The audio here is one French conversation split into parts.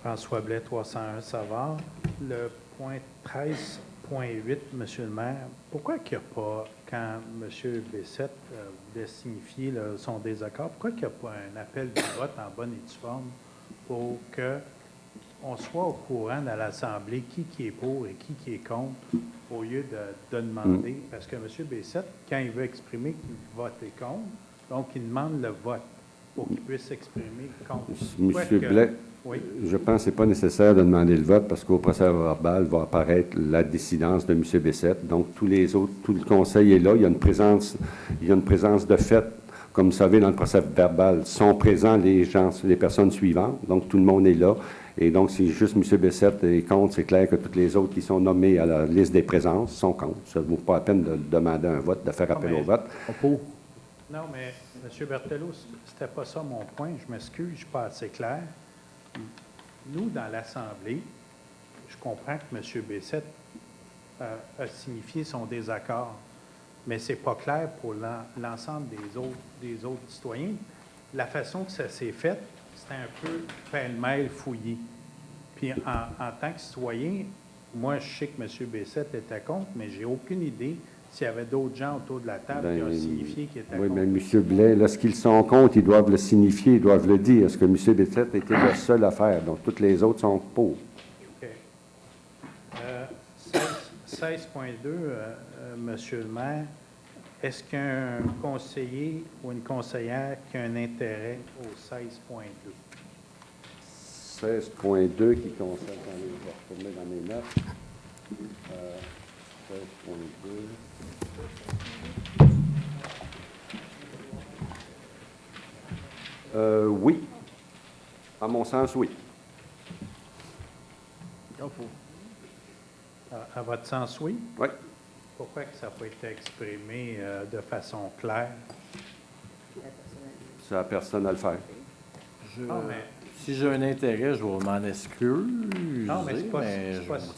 François Blais, 301 Savard. Le point 13.8, Monsieur le maire, pourquoi qu'il n'y a pas, quand M. Bessette voulait signifier son désaccord, pourquoi qu'il n'y a pas un appel de vote en bonne et due forme pour qu'on soit au courant dans l'Assemblée qui est pour et qui est contre, au lieu de demander, parce que M. Bessette, quand il veut exprimer qu'il vote contre, donc il demande le vote pour qu'il puisse exprimer contre. M. Blais, oui. Je pense que ce n'est pas nécessaire de demander le vote parce qu'au procès-verbal va apparaître la décidence de M. Bessette. Donc, tous les autres, tout le conseil est là. Il y a une présence de fait. Comme vous savez, dans le procès-verbal, sont présents les personnes suivantes. Donc, tout le monde est là. Et donc, si juste M. Bessette est contre, c'est clair que toutes les autres qui sont nommés à la liste des présences sont contre. Ça ne vaut pas la peine de demander un vote, de faire appel au vote. Non, mais M. Berthelot, c'était pas ça mon point. Je m'excuse, je ne suis pas assez clair. Nous, dans l'Assemblée, je comprends que M. Bessette a signifié son désaccord, mais ce n'est pas clair pour l'ensemble des autres citoyens. La façon que ça s'est fait, c'était un peu pêle-mêle fouillé. Puis en tant que citoyen, moi, je sais que M. Bessette était contre, mais j'ai aucune idée s'il y avait d'autres gens autour de la table qui ont signifié qu'ils étaient contre. Oui, mais M. Blais, lorsqu'ils sont contre, ils doivent le signifier, ils doivent le dire. Est-ce que M. Bessette était le seul à faire? Donc, toutes les autres sont pour. OK. 16.2, Monsieur le maire, est-ce qu'un conseiller ou une conseillère qui a un intérêt au 16.2? 16.2 qui concerne, je vais retourner dans mes notes. 16.2. Oui. À mon sens, oui. À votre sens, oui? Oui. Pourquoi que ça n'a pas été exprimé de façon claire? C'est à la personne à le faire. Si j'ai un intérêt, je vais m'en exclure. Non, mais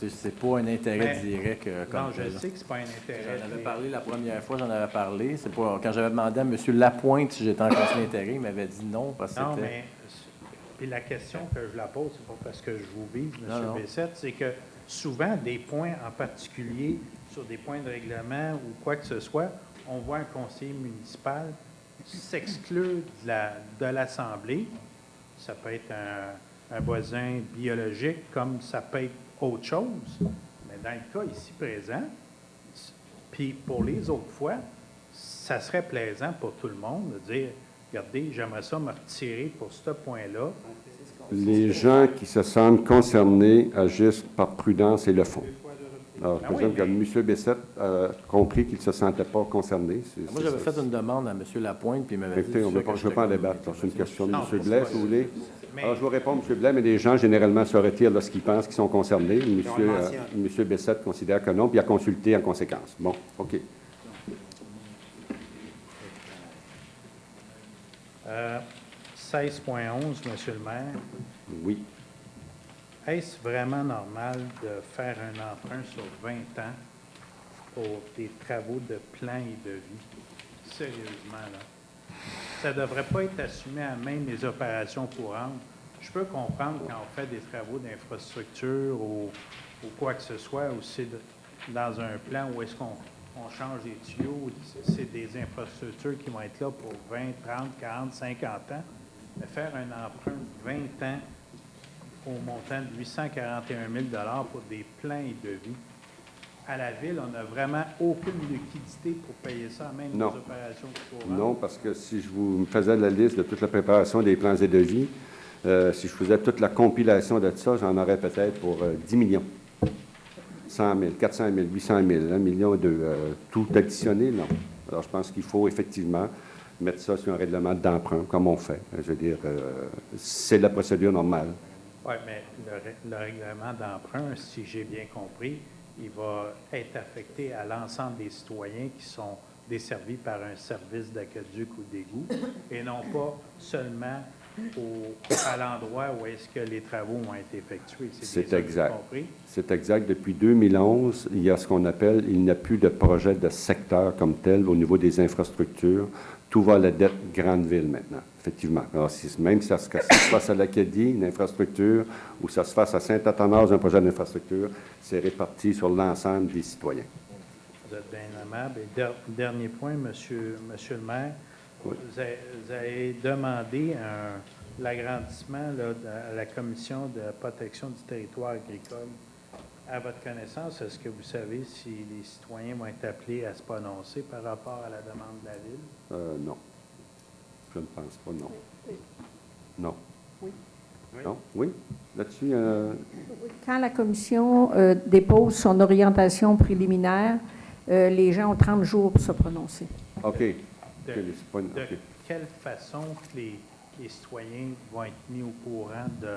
c'est pas un intérêt direct. Non, je sais que ce n'est pas un intérêt. J'en avais parlé la première fois, j'en avais parlé. C'est pas, quand j'avais demandé à M. Lapointe si j'étais en conflit d'intérêt, il m'avait dit non parce que non, mais puis la question que je la pose, c'est pas parce que je vous vise, M. Bessette, c'est que souvent, des points en particulier, sur des points de règlement ou quoi que ce soit, on voit un conseiller municipal s'exclure de l'Assemblée. Ça peut être un voisin biologique, comme ça peut être autre chose. Mais dans le cas ici présent, puis pour les autres fois, ça serait plaisant pour tout le monde de dire, regardez, j'aimerais ça me retirer pour ce point-là. Les gens qui se sentent concernés agissent par prudence et le font. Alors, je présume que M. Bessette a compris qu'il ne se sentait pas concerné. Moi, j'avais fait une demande à M. Lapointe, puis il m'avait dit... Écoutez, je ne veux pas en débattre. C'est une question de M. Blais, si vous voulez. Mais... Alors, je vous réponds, M. Blais, mais les gens, généralement, se retirent lorsqu'ils pensent qu'ils sont concernés. M. Bessette considère que non, puis il a consulté en conséquence. Bon, OK. 16.11, M. le maire. Oui. Est-ce vraiment normal de faire un emprunt sur 20 ans pour des travaux de plan et de vie? Sérieusement, là. Ça ne devrait pas être assumé à même les opérations courantes. Je peux comprendre quand on fait des travaux d'infrastructure ou quoi que ce soit, ou c'est dans un plan où est-ce qu'on change des tuyaux, c'est des infrastructures qui vont être là pour 20, 30, 40, 50 ans. Mais faire un emprunt de 20 ans au montant de 841 000 $ pour des plans et devis. À la Ville, on n'a vraiment aucune liquidité pour payer ça, même des opérations courantes. Non, parce que si je vous faisais la liste de toute la préparation des plans et devis, si je faisais toute la compilation de ça, j'en aurais peut-être pour 10 millions. 100 000, 400 000, 800 000, 1 million et deux. Tout additionné, non. Alors, je pense qu'il faut effectivement mettre ça sur un règlement d'emprunt, comme on fait. Je veux dire, c'est la procédure normale. Oui, mais le règlement d'emprunt, si j'ai bien compris, il va être affecté à l'ensemble des citoyens qui sont desservis par un service d'aqueduc ou d'égout, et non pas seulement à l'endroit où est-ce que les travaux ont été effectués. C'est bien ça que j'ai exact. compris. C'est exact. Depuis 2011, il y a ce qu'on appelle, il n'y a plus de projet de secteur comme tel au niveau des infrastructures. Tout va à la dette grande ville maintenant, effectivement. Alors, même si ça se passe à l'Acadie, une infrastructure, ou ça se fasse à Saint-Athanase, un projet d'infrastructure, c'est réparti sur l'ensemble des citoyens. Vous êtes bien amable. Et dernier point, monsieur le maire, Oui. vous avez demandé l'agrandissement là, à la Commission de protection du territoire agricole. À votre connaissance, est-ce que vous savez si les citoyens vont être appelés à se prononcer par rapport à la demande de la Ville? Non. Je ne pense pas, non. Non. Oui. Non? Oui? Là-dessus, Quand la commission dépose son orientation préliminaire, les gens ont 30 jours pour se prononcer. OK. De, OK, c'est pas une- de OK. quelle façon que les citoyens vont être mis au courant de...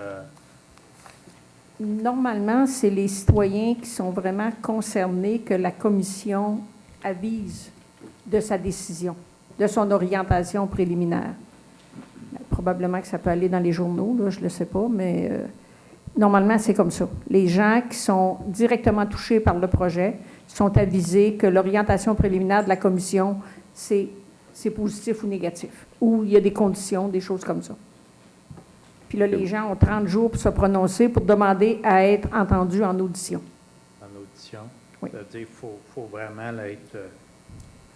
Normalement, c'est les citoyens qui sont vraiment concernés que la commission avise de sa décision, de son orientation préliminaire. Probablement que ça peut aller dans les journaux, là, je ne le sais pas, mais normalement, c'est comme ça. Les gens qui sont directement touchés par le projet sont avisés que l'orientation préliminaire de la commission, c'est positif ou négatif, ou il y a des conditions, des choses comme ça. Puis là, les gens ont 30 jours pour se prononcer, pour demander à être entendus en audition. En audition. Oui. C'est-à-dire qu'il faut vraiment là,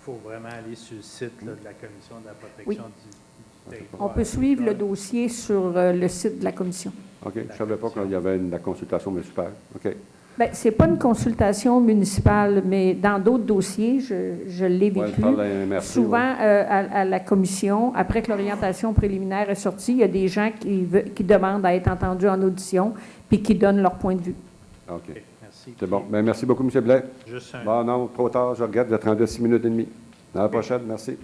faut vraiment aller sur le site là, de la Commission de la protection du territoire. On peut suivre le dossier sur le site de la commission. OK. Je ne savais pas qu'il y avait la consultation municipale. OK. Bien, ce n'est pas une consultation municipale, mais dans d'autres dossiers, je l'ai Ouais, vécu. parle à la MRC, Souvent, ouais. à la commission, après que l'orientation préliminaire est sortie, il y a des gens qui demandent à être entendus en audition puis qui donnent leur point de vue. OK. OK, merci. C'est bon. Bien, merci beaucoup, M. Blais. Juste un... Bon, non, trop tard. Je regarde, vous êtes rendu à 6 minutes et demie. À la prochaine. Merci.